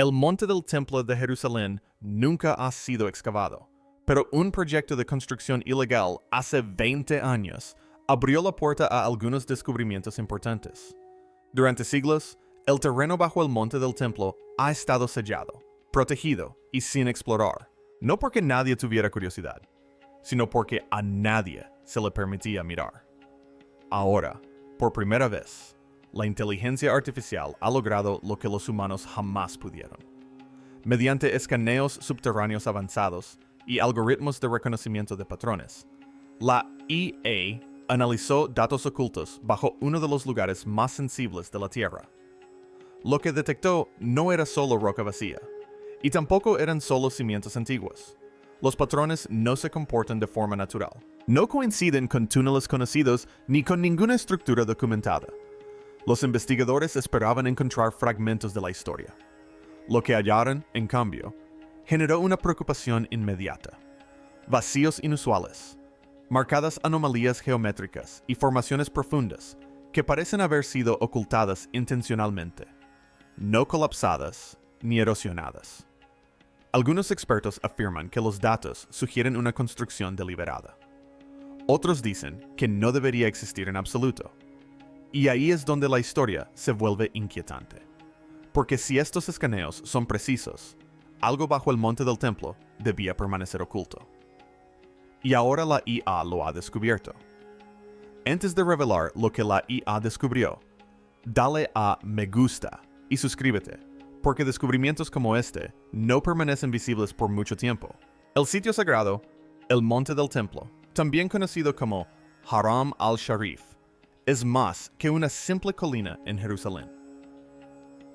El Monte del Templo de Jerusalén nunca ha sido excavado, pero un proyecto de construcción ilegal hace 20 años abrió la puerta a algunos descubrimientos importantes. Durante siglos, el terreno bajo el Monte del Templo ha estado sellado, protegido y sin explorar, no porque nadie tuviera curiosidad, sino porque a nadie se le permitía mirar. Ahora, por primera vez, la inteligencia artificial ha logrado lo que los humanos jamás pudieron. Mediante escaneos subterráneos avanzados y algoritmos de reconocimiento de patrones, la IA analizó datos ocultos bajo uno de los lugares más sensibles de la Tierra. Lo que detectó no era solo roca vacía, y tampoco eran solo cimientos antiguos. Los patrones no se comportan de forma natural. No coinciden con túneles conocidos ni con ninguna estructura documentada. Los investigadores esperaban encontrar fragmentos de la historia. Lo que hallaron, en cambio, generó una preocupación inmediata. Vacíos inusuales, marcadas anomalías geométricas y formaciones profundas que parecen haber sido ocultadas intencionalmente, no colapsadas ni erosionadas. Algunos expertos afirman que los datos sugieren una construcción deliberada. Otros dicen que no debería existir en absoluto. Y ahí es donde la historia se vuelve inquietante. Porque si estos escaneos son precisos, algo bajo el Monte del Templo debía permanecer oculto. Y ahora la IA lo ha descubierto. Antes de revelar lo que la IA descubrió, dale a me gusta y suscríbete, porque descubrimientos como este no permanecen visibles por mucho tiempo. El sitio sagrado, el Monte del Templo, también conocido como Haram al-Sharif, es más que una simple colina en Jerusalén.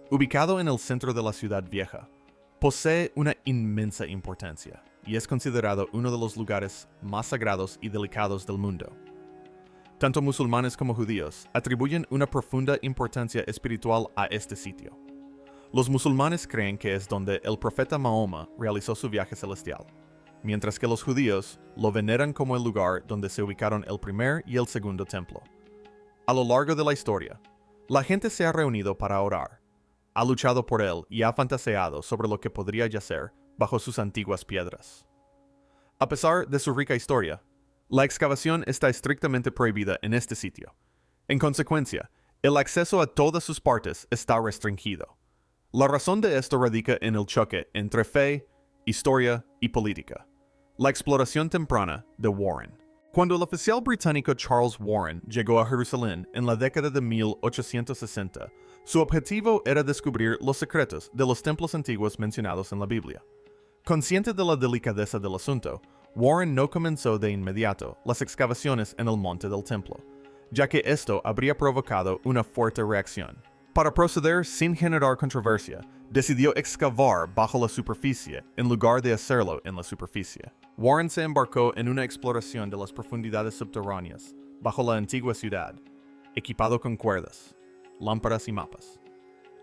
Ubicado en el centro de la ciudad vieja, posee una inmensa importancia y es considerado uno de los lugares más sagrados y delicados del mundo. Tanto musulmanes como judíos atribuyen una profunda importancia espiritual a este sitio. Los musulmanes creen que es donde el profeta Mahoma realizó su viaje celestial, mientras que los judíos lo veneran como el lugar donde se ubicaron el primer y el segundo templo. A lo largo de la historia, la gente se ha reunido para orar, ha luchado por él y ha fantaseado sobre lo que podría yacer bajo sus antiguas piedras. A pesar de su rica historia, la excavación está estrictamente prohibida en este sitio. En consecuencia, el acceso a todas sus partes está restringido. La razón de esto radica en el choque entre fe, historia y política. La exploración temprana de Warren. Cuando el oficial británico Charles Warren llegó a Jerusalén en la década de 1860, su objetivo era descubrir los secretos de los templos antiguos mencionados en la Biblia. Consciente de la delicadeza del asunto, Warren no comenzó de inmediato las excavaciones en el Monte del Templo, ya que esto habría provocado una fuerte reacción. Para proceder sin generar controversia, decidió excavar bajo la superficie en lugar de hacerlo en la superficie. Warren se embarcó en una exploración de las profundidades subterráneas bajo la antigua ciudad, equipado con cuerdas, lámparas y mapas.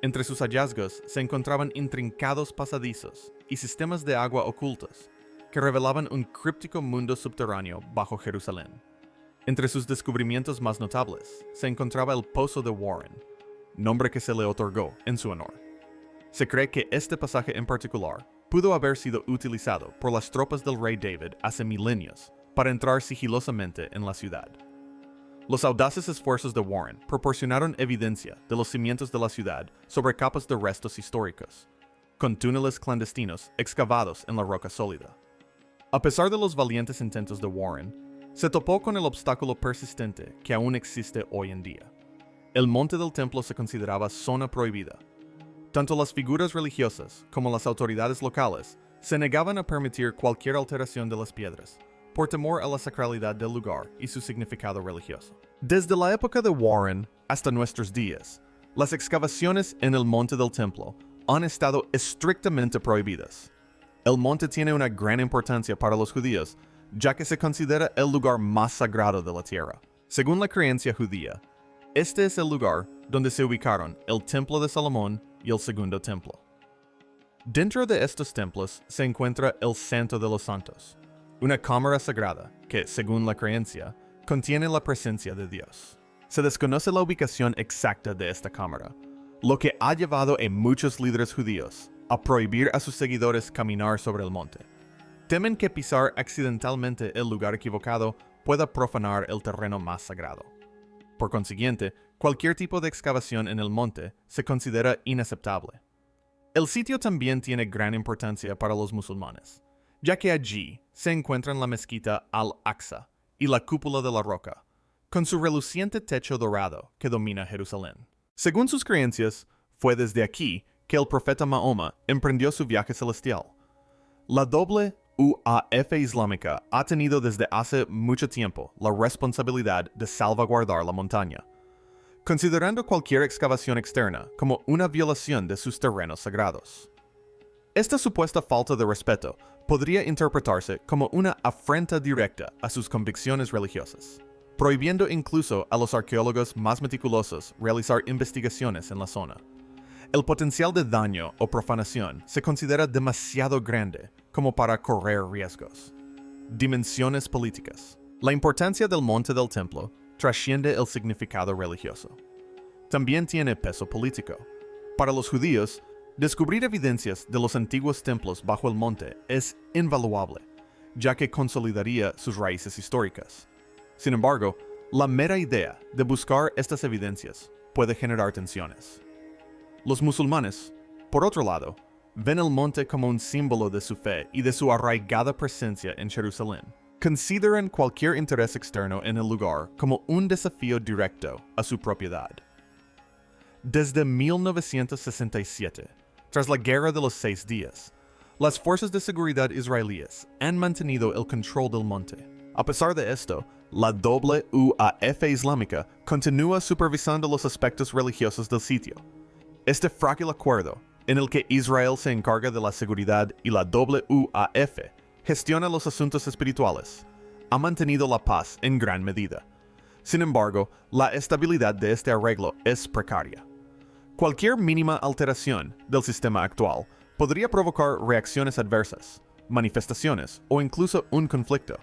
Entre sus hallazgos se encontraban intrincados pasadizos y sistemas de agua ocultos que revelaban un críptico mundo subterráneo bajo Jerusalén. Entre sus descubrimientos más notables se encontraba el Pozo de Warren, nombre que se le otorgó en su honor. Se cree que este pasaje en particular pudo haber sido utilizado por las tropas del rey David hace milenios para entrar sigilosamente en la ciudad. Los audaces esfuerzos de Warren proporcionaron evidencia de los cimientos de la ciudad sobre capas de restos históricos, con túneles clandestinos excavados en la roca sólida. A pesar de los valientes intentos de Warren, se topó con el obstáculo persistente que aún existe hoy en día. El Monte del Templo se consideraba zona prohibida. Tanto las figuras religiosas como las autoridades locales se negaban a permitir cualquier alteración de las piedras, por temor a la sacralidad del lugar y su significado religioso. Desde la época de Warren hasta nuestros días, las excavaciones en el Monte del Templo han estado estrictamente prohibidas. El monte tiene una gran importancia para los judíos, ya que se considera el lugar más sagrado de la tierra. Según la creencia judía, este es el lugar donde se ubicaron el Templo de Salomón y el Segundo Templo. Dentro de estos templos se encuentra el Santo de los Santos, una cámara sagrada que, según la creencia, contiene la presencia de Dios. Se desconoce la ubicación exacta de esta cámara, lo que ha llevado a muchos líderes judíos a prohibir a sus seguidores caminar sobre el monte. Temen que pisar accidentalmente el lugar equivocado pueda profanar el terreno más sagrado. Por consiguiente, cualquier tipo de excavación en el monte se considera inaceptable. El sitio también tiene gran importancia para los musulmanes, ya que allí se encuentran la mezquita Al-Aqsa y la cúpula de la roca, con su reluciente techo dorado que domina Jerusalén. Según sus creencias, fue desde aquí que el profeta Mahoma emprendió su viaje celestial. La doble UAF islámica ha tenido desde hace mucho tiempo la responsabilidad de salvaguardar la montaña, considerando cualquier excavación externa como una violación de sus terrenos sagrados. Esta supuesta falta de respeto podría interpretarse como una afrenta directa a sus convicciones religiosas, prohibiendo incluso a los arqueólogos más meticulosos realizar investigaciones en la zona. El potencial de daño o profanación se considera demasiado grande como para correr riesgos. Dimensiones políticas. La importancia del Monte del Templo trasciende el significado religioso. También tiene peso político. Para los judíos, descubrir evidencias de los antiguos templos bajo el monte es invaluable, ya que consolidaría sus raíces históricas. Sin embargo, la mera idea de buscar estas evidencias puede generar tensiones. Los musulmanes, por otro lado, ven el monte como un símbolo de su fe y de su arraigada presencia en Jerusalén. Consideran cualquier interés externo en el lugar como un desafío directo a su propiedad. Desde 1967, tras la Guerra de los 6 Días, las fuerzas de seguridad israelíes han mantenido el control del monte. A pesar de esto, la doble UAF islámica continúa supervisando los aspectos religiosos del sitio. Este frágil acuerdo, en el que Israel se encarga de la seguridad y la doble UAF gestiona los asuntos espirituales, ha mantenido la paz en gran medida. Sin embargo, la estabilidad de este arreglo es precaria. Cualquier mínima alteración del sistema actual podría provocar reacciones adversas, manifestaciones o incluso un conflicto.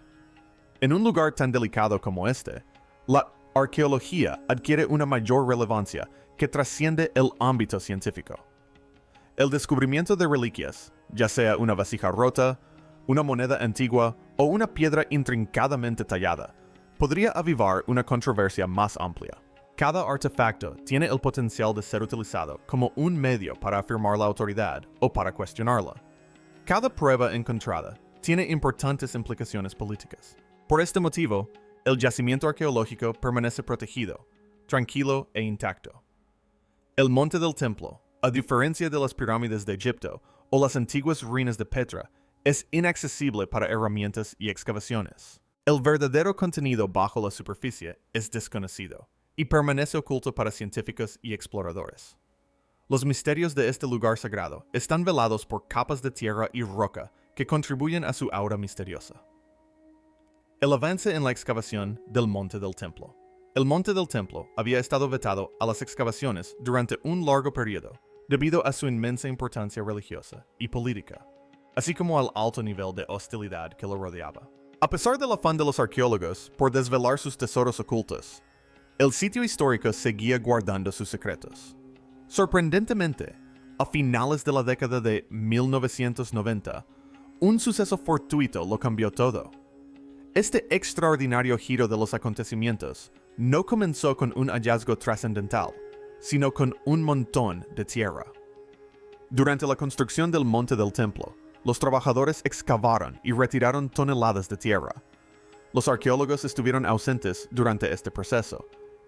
En un lugar tan delicado como este, la arqueología adquiere una mayor relevancia que trasciende el ámbito científico. El descubrimiento de reliquias, ya sea una vasija rota, una moneda antigua o una piedra intrincadamente tallada, podría avivar una controversia más amplia. Cada artefacto tiene el potencial de ser utilizado como un medio para afirmar la autoridad o para cuestionarla. Cada prueba encontrada tiene importantes implicaciones políticas. Por este motivo, el yacimiento arqueológico permanece protegido, tranquilo e intacto. El Monte del Templo, a diferencia de las pirámides de Egipto o las antiguas ruinas de Petra, es inaccesible para herramientas y excavaciones. El verdadero contenido bajo la superficie es desconocido y permanece oculto para científicos y exploradores. Los misterios de este lugar sagrado están velados por capas de tierra y roca que contribuyen a su aura misteriosa. El avance en la excavación del Monte del Templo. El Monte del Templo había estado vetado a las excavaciones durante un largo periodo, debido a su inmensa importancia religiosa y política, así como al alto nivel de hostilidad que lo rodeaba. A pesar del afán de los arqueólogos por desvelar sus tesoros ocultos, el sitio histórico seguía guardando sus secretos. Sorprendentemente, a finales de la década de 1990, un suceso fortuito lo cambió todo. Este extraordinario giro de los acontecimientos no comenzó con un hallazgo trascendental, sino con un montón de tierra. Durante la construcción del Monte del Templo, los trabajadores excavaron y retiraron toneladas de tierra. Los arqueólogos estuvieron ausentes durante este proceso,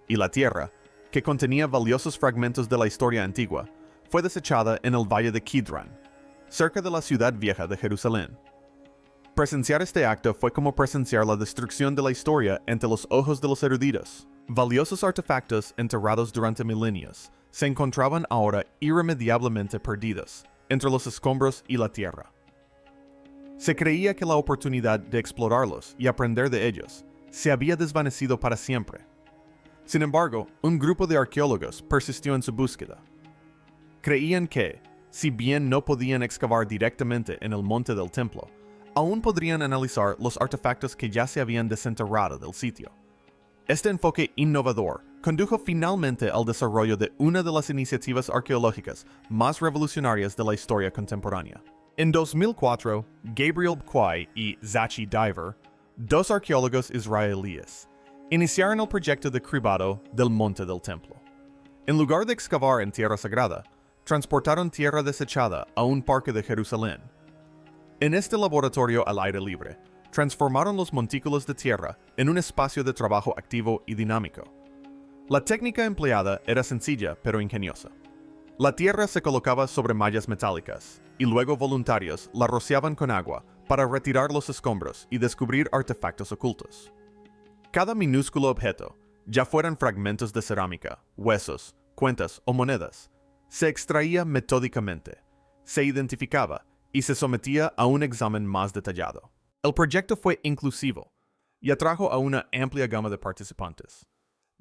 y la tierra, que contenía valiosos fragmentos de la historia antigua, fue desechada en el valle de Kidron, cerca de la ciudad vieja de Jerusalén. Presenciar este acto fue como presenciar la destrucción de la historia ante los ojos de los eruditos. Valiosos artefactos enterrados durante milenios se encontraban ahora irremediablemente perdidos entre los escombros y la tierra. Se creía que la oportunidad de explorarlos y aprender de ellos se había desvanecido para siempre. Sin embargo, un grupo de arqueólogos persistió en su búsqueda. Creían que, si bien no podían excavar directamente en el Monte del Templo, aún podrían analizar los artefactos que ya se habían desenterrado del sitio. Este enfoque innovador condujo finalmente al desarrollo de una de las iniciativas arqueológicas más revolucionarias de la historia contemporánea. En 2004, Gabriel Kwai y Zachi Diver, dos arqueólogos israelíes, iniciaron el proyecto de cribado del Monte del Templo. En lugar de excavar en tierra sagrada, transportaron tierra desechada a un parque de Jerusalén. En este laboratorio al aire libre, transformaron los montículos de tierra en un espacio de trabajo activo y dinámico. La técnica empleada era sencilla pero ingeniosa. La tierra se colocaba sobre mallas metálicas, y luego voluntarios la rociaban con agua para retirar los escombros y descubrir artefactos ocultos. Cada minúsculo objeto, ya fueran fragmentos de cerámica, huesos, cuentas o monedas, se extraía metódicamente, se identificaba y se sometía a un examen más detallado. El proyecto fue inclusivo y atrajo a una amplia gama de participantes,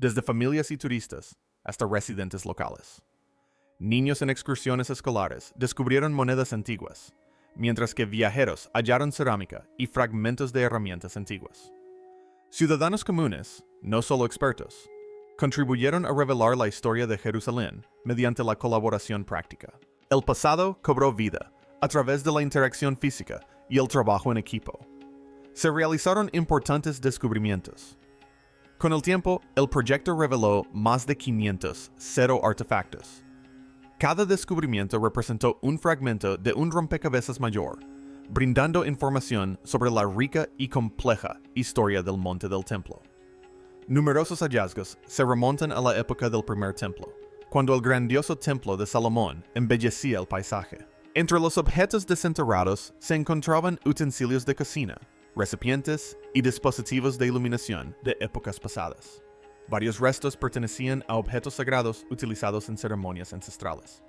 desde familias y turistas hasta residentes locales. Niños en excursiones escolares descubrieron monedas antiguas, mientras que viajeros hallaron cerámica y fragmentos de herramientas antiguas. Ciudadanos comunes, no solo expertos, contribuyeron a revelar la historia de Jerusalén mediante la colaboración práctica. El pasado cobró vida a través de la interacción física y el trabajo en equipo. Se realizaron importantes descubrimientos. Con el tiempo, el proyecto reveló más de 500 artefactos. Cada descubrimiento representó un fragmento de un rompecabezas mayor, brindando información sobre la rica y compleja historia del Monte del Templo. Numerosos hallazgos se remontan a la época del primer templo, cuando el grandioso templo de Salomón embellecía el paisaje. Entre los objetos desenterrados se encontraban utensilios de cocina, recipientes y dispositivos de iluminación de épocas pasadas. Varios restos pertenecían a objetos sagrados utilizados en ceremonias ancestrales.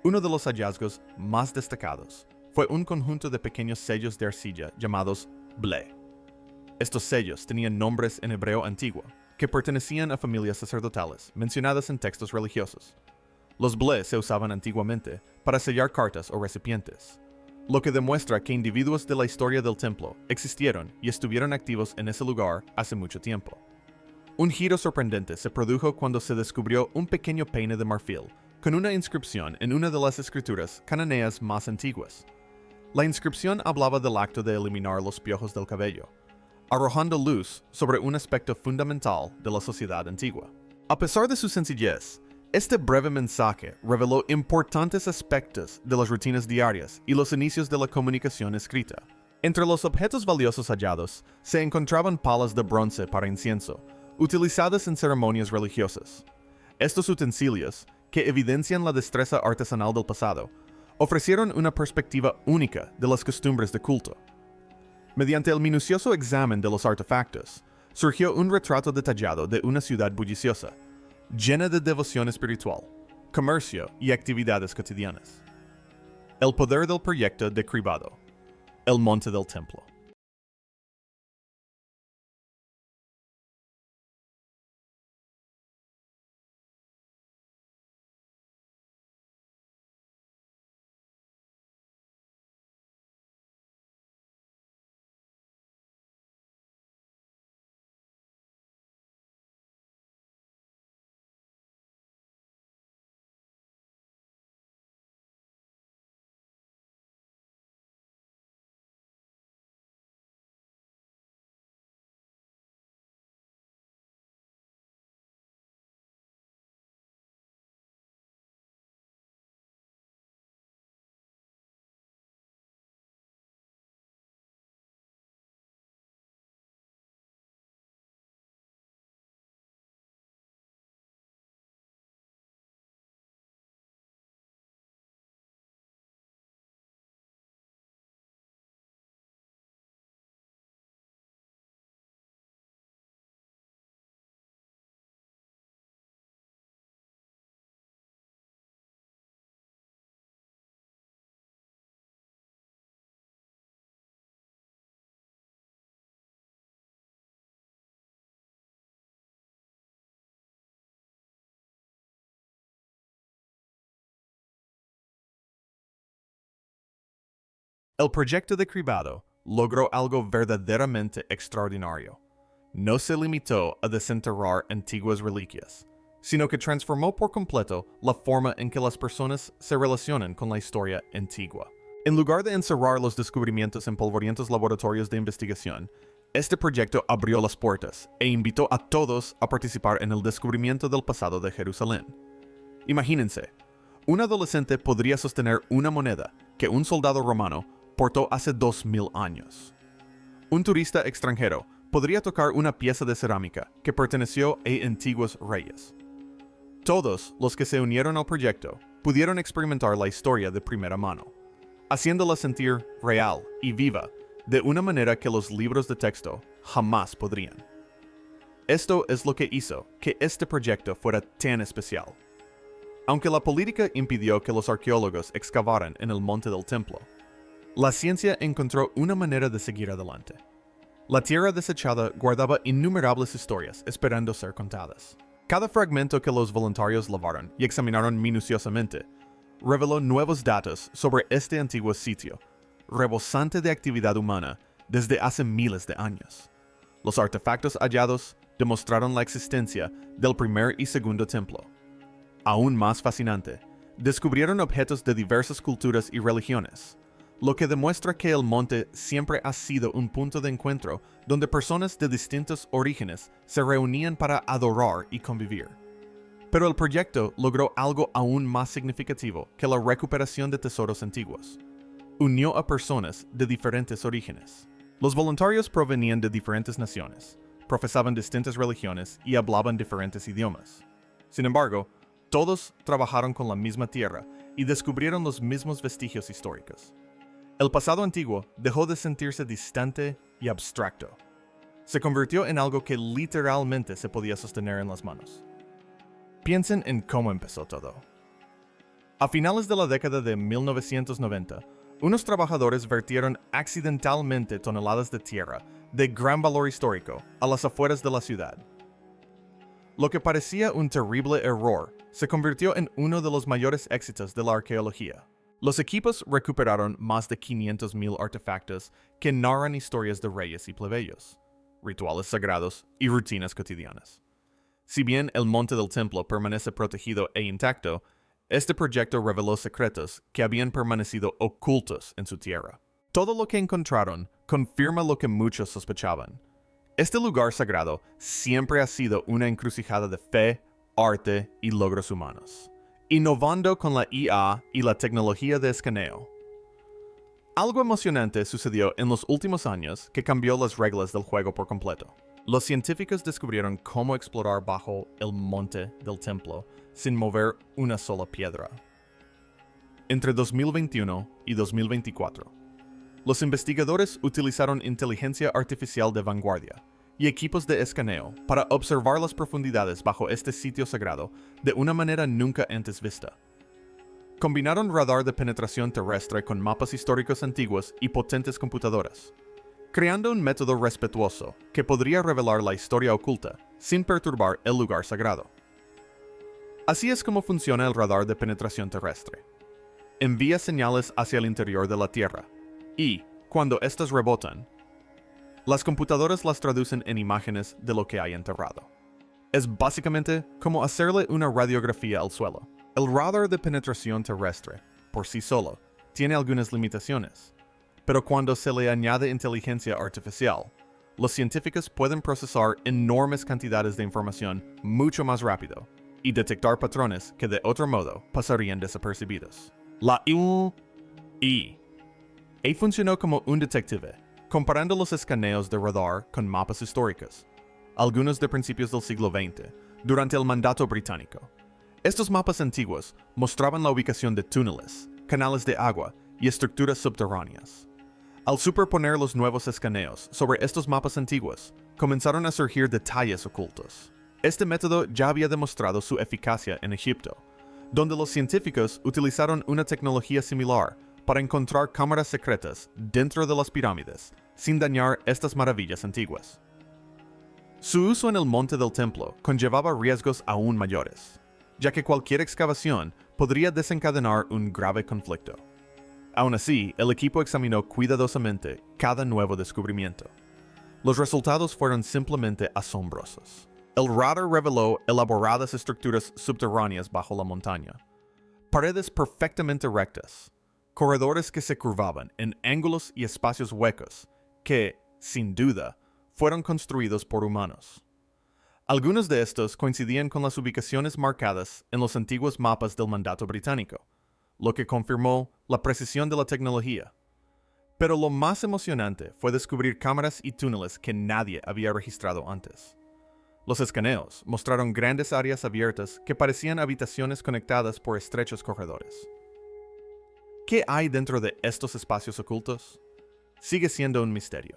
Uno de los hallazgos más destacados fue un conjunto de pequeños sellos de arcilla llamados ble. Estos sellos tenían nombres en hebreo antiguo, que pertenecían a familias sacerdotales mencionadas en textos religiosos. Los ble se usaban antiguamente para sellar cartas o recipientes, lo que demuestra que individuos de la historia del templo existieron y estuvieron activos en ese lugar hace mucho tiempo. Un giro sorprendente se produjo cuando se descubrió un pequeño peine de marfil con una inscripción en una de las escrituras cananeas más antiguas. La inscripción hablaba del acto de eliminar los piojos del cabello, arrojando luz sobre un aspecto fundamental de la sociedad antigua. A pesar de su sencillez, este breve mensaje reveló importantes aspectos de las rutinas diarias y los inicios de la comunicación escrita. Entre los objetos valiosos hallados se encontraban palas de bronce para incienso, utilizadas en ceremonias religiosas. Estos utensilios, que evidencian la destreza artesanal del pasado, ofrecieron una perspectiva única de las costumbres de culto. Mediante el minucioso examen de los artefactos, surgió un retrato detallado de una ciudad bulliciosa, llena de devoción espiritual, comercio y actividades cotidianas. El poder del proyecto de cribado, el Monte del Templo. El proyecto de cribado logró algo verdaderamente extraordinario. no se limitó a desenterrar antiguas reliquias, sino que transformó por completo la forma en que las personas se relacionan con la historia antigua. En lugar de encerrar los descubrimientos en polvorientos laboratorios de investigación, este proyecto abrió las puertas e invitó a todos a participar en el descubrimiento del pasado de Jerusalén. Imagínense, un adolescente podría sostener una moneda que un soldado romano portó hace 2000 años. Un turista extranjero podría tocar una pieza de cerámica que perteneció a antiguos reyes. Todos los que se unieron al proyecto pudieron experimentar la historia de primera mano, haciéndola sentir real y viva de una manera que los libros de texto jamás podrían. Esto es lo que hizo que este proyecto fuera tan especial. Aunque la política impidió que los arqueólogos excavaran en el Monte del Templo, la ciencia encontró una manera de seguir adelante. La tierra desechada guardaba innumerables historias esperando ser contadas. Cada fragmento que los voluntarios lavaron y examinaron minuciosamente reveló nuevos datos sobre este antiguo sitio, rebosante de actividad humana desde hace miles de años. Los artefactos hallados demostraron la existencia del primer y segundo templo. Aún más fascinante, descubrieron objetos de diversas culturas y religiones, lo que demuestra que el monte siempre ha sido un punto de encuentro donde personas de distintos orígenes se reunían para adorar y convivir. Pero el proyecto logró algo aún más significativo que la recuperación de tesoros antiguos. Unió a personas de diferentes orígenes. Los voluntarios provenían de diferentes naciones, profesaban distintas religiones y hablaban diferentes idiomas. Sin embargo, todos trabajaron con la misma tierra y descubrieron los mismos vestigios históricos. El pasado antiguo dejó de sentirse distante y abstracto. Se convirtió en algo que literalmente se podía sostener en las manos. Piensen en cómo empezó todo. A finales de la década de 1990, unos trabajadores vertieron accidentalmente toneladas de tierra de gran valor histórico a las afueras de la ciudad. Lo que parecía un terrible error se convirtió en uno de los mayores éxitos de la arqueología. Los equipos recuperaron más de 500,000 artefactos que narran historias de reyes y plebeyos, rituales sagrados y rutinas cotidianas. Si bien el Monte del Templo permanece protegido e intacto, este proyecto reveló secretos que habían permanecido ocultos en su tierra. Todo lo que encontraron confirma lo que muchos sospechaban. Este lugar sagrado siempre ha sido una encrucijada de fe, arte y logros humanos, innovando con la IA y la tecnología de escaneo. Algo emocionante sucedió en los últimos años que cambió las reglas del juego por completo. Los científicos descubrieron cómo explorar bajo el Monte del Templo sin mover una sola piedra. Entre 2021 y 2024, los investigadores utilizaron inteligencia artificial de vanguardia y equipos de escaneo para observar las profundidades bajo este sitio sagrado de una manera nunca antes vista. Combinaron radar de penetración terrestre con mapas históricos antiguos y potentes computadoras, creando un método respetuoso que podría revelar la historia oculta sin perturbar el lugar sagrado. Así es como funciona el radar de penetración terrestre. Envía señales hacia el interior de la Tierra y, cuando éstas rebotan, las computadoras las traducen en imágenes de lo que hay enterrado. Es básicamente como hacerle una radiografía al suelo. El radar de penetración terrestre, por sí solo, tiene algunas limitaciones, pero cuando se le añade inteligencia artificial, los científicos pueden procesar enormes cantidades de información mucho más rápido y detectar patrones que de otro modo pasarían desapercibidos. La AI funcionó como un detective, comparando los escaneos de radar con mapas históricos, algunos de principios del siglo XX, durante el mandato británico. Estos mapas antiguos mostraban la ubicación de túneles, canales de agua y estructuras subterráneas. Al superponer los nuevos escaneos sobre estos mapas antiguos, comenzaron a surgir detalles ocultos. Este método ya había demostrado su eficacia en Egipto, donde los científicos utilizaron una tecnología similar para encontrar cámaras secretas dentro de las pirámides, sin dañar estas maravillas antiguas. Su uso en el Monte del Templo conllevaba riesgos aún mayores, ya que cualquier excavación podría desencadenar un grave conflicto. Aún así, el equipo examinó cuidadosamente cada nuevo descubrimiento. Los resultados fueron simplemente asombrosos. El radar reveló elaboradas estructuras subterráneas bajo la montaña. Paredes perfectamente rectas, corredores que se curvaban en ángulos y espacios huecos que, sin duda, fueron construidos por humanos. Algunos de estos coincidían con las ubicaciones marcadas en los antiguos mapas del mandato británico, lo que confirmó la precisión de la tecnología. Pero lo más emocionante fue descubrir cámaras y túneles que nadie había registrado antes. Los escaneos mostraron grandes áreas abiertas que parecían habitaciones conectadas por estrechos corredores. ¿Qué hay dentro de estos espacios ocultos? Sigue siendo un misterio.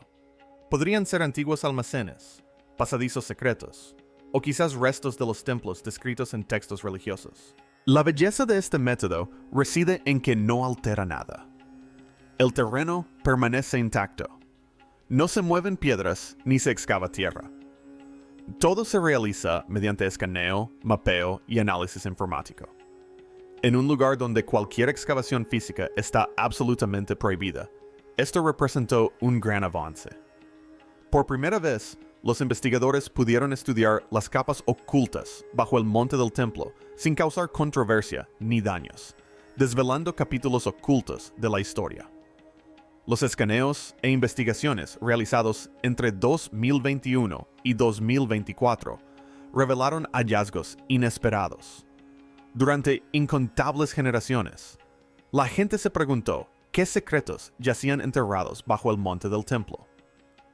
Podrían ser antiguos almacenes, pasadizos secretos, o quizás restos de los templos descritos en textos religiosos. La belleza de este método reside en que no altera nada. El terreno permanece intacto. No se mueven piedras ni se excava tierra. Todo se realiza mediante escaneo, mapeo y análisis informático. En un lugar donde cualquier excavación física está absolutamente prohibida, esto representó un gran avance. Por primera vez, los investigadores pudieron estudiar las capas ocultas bajo el Monte del Templo sin causar controversia ni daños, desvelando capítulos ocultos de la historia. Los escaneos e investigaciones realizados entre 2021 y 2024 revelaron hallazgos inesperados. Durante incontables generaciones, la gente se preguntó qué secretos yacían enterrados bajo el Monte del Templo.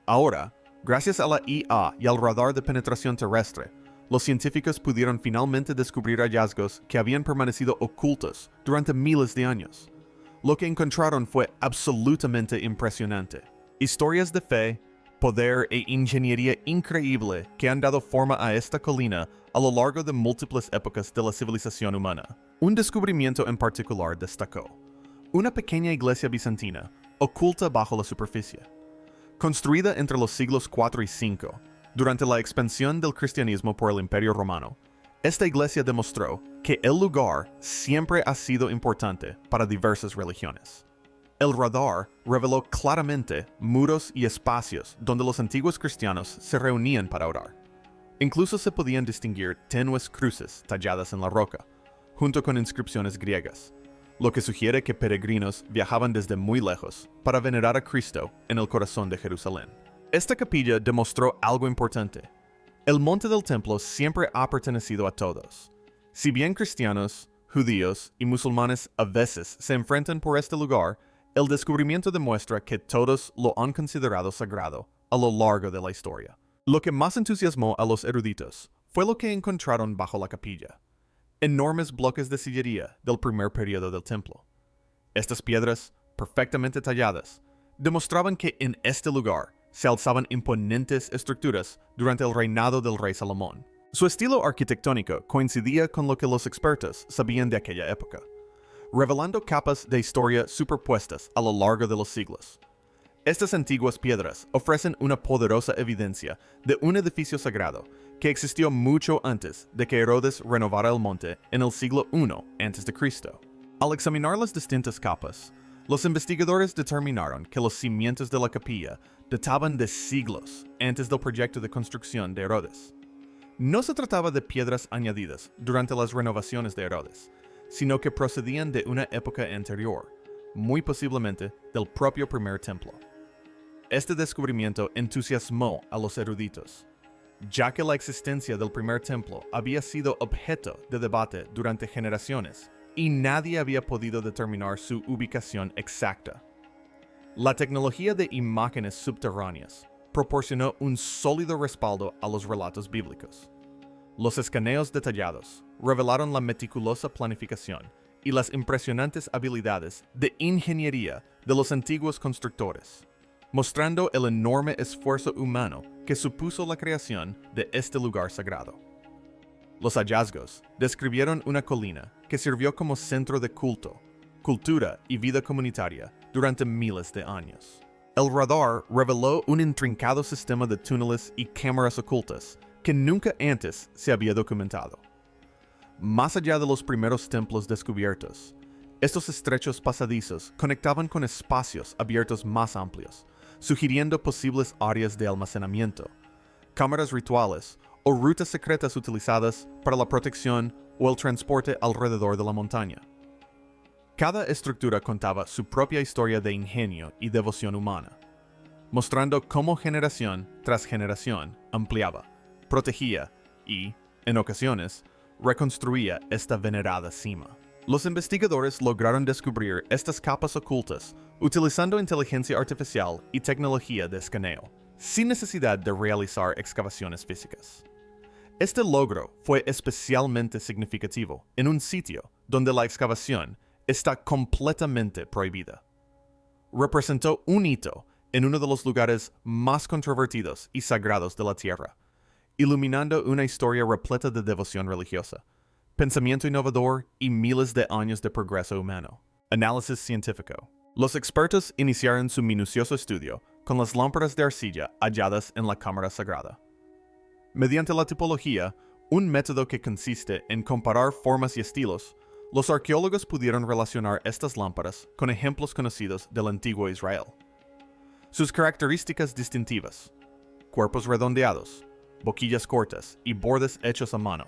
Ahora, gracias a la IA y al radar de penetración terrestre, los científicos pudieron finalmente descubrir hallazgos que habían permanecido ocultos durante miles de años. Lo que encontraron fue absolutamente impresionante. Historias de fe, poder e ingeniería increíble que han dado forma a esta colina a lo largo de múltiples épocas de la civilización humana. Un descubrimiento en particular destacó: una pequeña iglesia bizantina, oculta bajo la superficie. Construida entre los siglos IV y V, durante la expansión del cristianismo por el Imperio Romano, esta iglesia demostró que el lugar siempre ha sido importante para diversas religiones. El radar reveló claramente muros y espacios donde los antiguos cristianos se reunían para orar. Incluso se podían distinguir tenues cruces talladas en la roca, junto con inscripciones griegas, lo que sugiere que peregrinos viajaban desde muy lejos para venerar a Cristo en el corazón de Jerusalén. Esta capilla demostró algo importante. El Monte del Templo siempre ha pertenecido a todos. Si bien cristianos, judíos y musulmanes a veces se enfrentan por este lugar, el descubrimiento demuestra que todos lo han considerado sagrado a lo largo de la historia. Lo que más entusiasmó a los eruditos fue lo que encontraron bajo la capilla: enormes bloques de sillería del primer período del templo. Estas piedras, perfectamente talladas, demostraban que en este lugar se alzaban imponentes estructuras durante el reinado del rey Salomón. Su estilo arquitectónico coincidía con lo que los expertos sabían de aquella época, revelando capas de historia superpuestas a lo largo de los siglos. Estas antiguas piedras ofrecen una poderosa evidencia de un edificio sagrado que existió mucho antes de que Herodes renovara el monte en el siglo I a.C. Al examinar las distintas capas, los investigadores determinaron que los cimientos de la capilla databan de siglos antes del proyecto de construcción de Herodes. No se trataba de piedras añadidas durante las renovaciones de Herodes, sino que procedían de una época anterior, muy posiblemente del propio primer templo. Este descubrimiento entusiasmó a los eruditos, ya que la existencia del primer templo había sido objeto de debate durante generaciones y nadie había podido determinar su ubicación exacta. La tecnología de imágenes subterráneas proporcionó un sólido respaldo a los relatos bíblicos. Los escaneos detallados revelaron la meticulosa planificación y las impresionantes habilidades de ingeniería de los antiguos constructores, mostrando el enorme esfuerzo humano que supuso la creación de este lugar sagrado. Los hallazgos describieron una colina que sirvió como centro de culto, cultura y vida comunitaria durante miles de años. El radar reveló un intrincado sistema de túneles y cámaras ocultas que nunca antes se había documentado. Más allá de los primeros templos descubiertos, estos estrechos pasadizos conectaban con espacios abiertos más amplios, sugiriendo posibles áreas de almacenamiento, cámaras rituales o rutas secretas utilizadas para la protección o el transporte alrededor de la montaña. Cada estructura contaba su propia historia de ingenio y devoción humana, mostrando cómo generación tras generación ampliaba, protegía y, en ocasiones, reconstruía esta venerada cima. Los investigadores lograron descubrir estas capas ocultas utilizando inteligencia artificial y tecnología de escaneo, sin necesidad de realizar excavaciones físicas. Este logro fue especialmente significativo en un sitio donde la excavación está completamente prohibida. Representó un hito en uno de los lugares más controvertidos y sagrados de la Tierra, iluminando una historia repleta de devoción religiosa, pensamiento innovador y miles de años de progreso humano. Análisis científico. Los expertos iniciaron su minucioso estudio con las lámparas de arcilla halladas en la cámara sagrada. Mediante la tipología, un método que consiste en comparar formas y estilos, los arqueólogos pudieron relacionar estas lámparas con ejemplos conocidos del antiguo Israel. Sus características distintivas, cuerpos redondeados, boquillas cortas y bordes hechos a mano,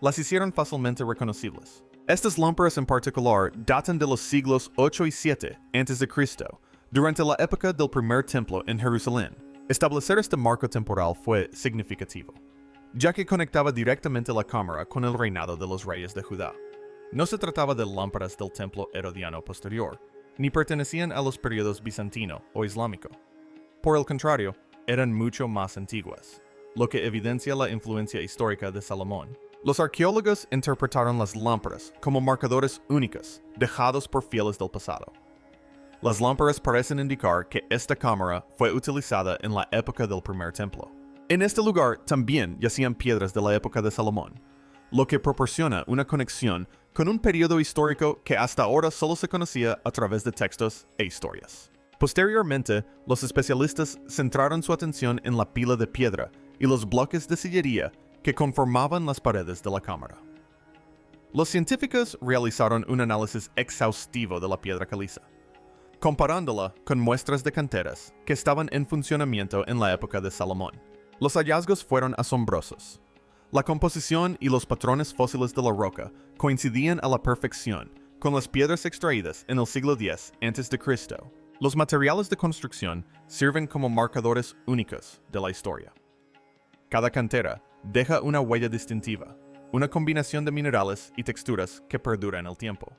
las hicieron fácilmente reconocibles. Estas lámparas en particular datan de los siglos 8 y 7 a.C., durante la época del primer templo en Jerusalén. Establecer este marco temporal fue significativo, ya que conectaba directamente la cámara con el reinado de los reyes de Judá. No se trataba de lámparas del templo herodiano posterior, ni pertenecían a los periodos bizantino o islámico. Por el contrario, eran mucho más antiguas, lo que evidencia la influencia histórica de Salomón. Los arqueólogos interpretaron las lámparas como marcadores únicos, dejados por fieles del pasado. Las lámparas parecen indicar que esta cámara fue utilizada en la época del primer templo. En este lugar también yacían piedras de la época de Salomón, lo que proporciona una conexión con un periodo histórico que hasta ahora solo se conocía a través de textos e historias. Posteriormente, los especialistas centraron su atención en la pila de piedra y los bloques de sillería que conformaban las paredes de la cámara. Los científicos realizaron un análisis exhaustivo de la piedra caliza, comparándola con muestras de canteras que estaban en funcionamiento en la época de Salomón. Los hallazgos fueron asombrosos. La composición y los patrones fósiles de la roca coincidían a la perfección con las piedras extraídas en el siglo X a.C. Los materiales de construcción sirven como marcadores únicos de la historia. Cada cantera deja una huella distintiva, una combinación de minerales y texturas que perdura en el tiempo.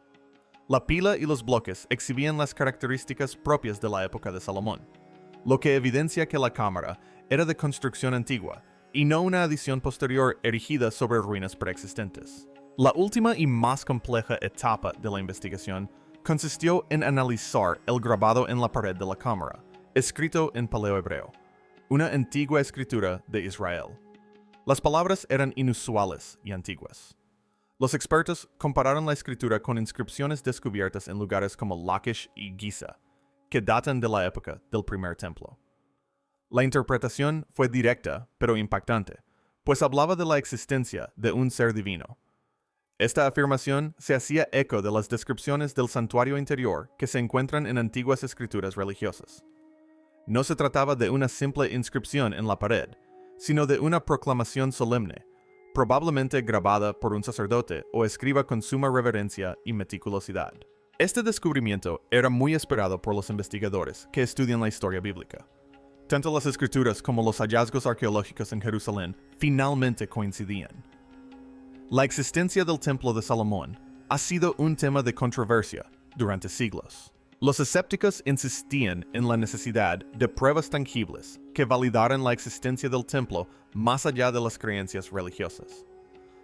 La pila y los bloques exhibían las características propias de la época de Salomón, lo que evidencia que la cámara era de construcción antigua y no una adición posterior erigida sobre ruinas preexistentes. La última y más compleja etapa de la investigación consistió en analizar el grabado en la pared de la cámara, escrito en paleohebreo, una antigua escritura de Israel. Las palabras eran inusuales y antiguas. Los expertos compararon la escritura con inscripciones descubiertas en lugares como Lachish y Giza, que datan de la época del primer templo. La interpretación fue directa, pero impactante, pues hablaba de la existencia de un ser divino. Esta afirmación se hacía eco de las descripciones del santuario interior que se encuentran en antiguas escrituras religiosas. No se trataba de una simple inscripción en la pared, sino de una proclamación solemne, probablemente grabada por un sacerdote o escriba con suma reverencia y meticulosidad. Este descubrimiento era muy esperado por los investigadores que estudian la historia bíblica. Tanto las escrituras como los hallazgos arqueológicos en Jerusalén finalmente coincidían. La existencia del Templo de Salomón ha sido un tema de controversia durante siglos. Los escépticos insistían en la necesidad de pruebas tangibles que validaran la existencia del templo más allá de las creencias religiosas.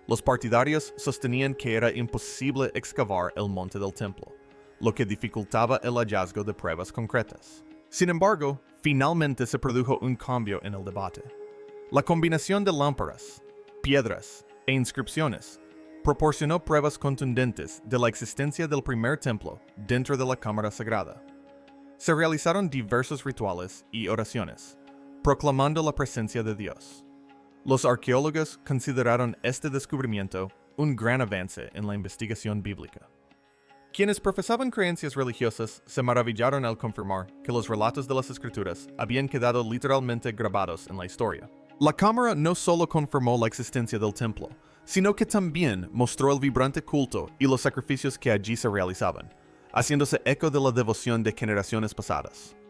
Los partidarios sostenían que era imposible excavar el Monte del Templo, lo que dificultaba el hallazgo de pruebas concretas. Sin embargo, finalmente se produjo un cambio en el debate. La combinación de lámparas, piedras e inscripciones proporcionó pruebas contundentes de la existencia del primer templo dentro de la cámara sagrada. Se realizaron diversos rituales y oraciones, proclamando la presencia de Dios. Los arqueólogos consideraron este descubrimiento un gran avance en la investigación bíblica. Quienes profesaban creencias religiosas se maravillaron al confirmar que los relatos de las escrituras habían quedado literalmente grabados en la historia. La cámara no solo confirmó la existencia del templo, sino que también mostró el vibrante culto y los sacrificios que allí se realizaban, haciéndose eco de la devoción de generaciones pasadas.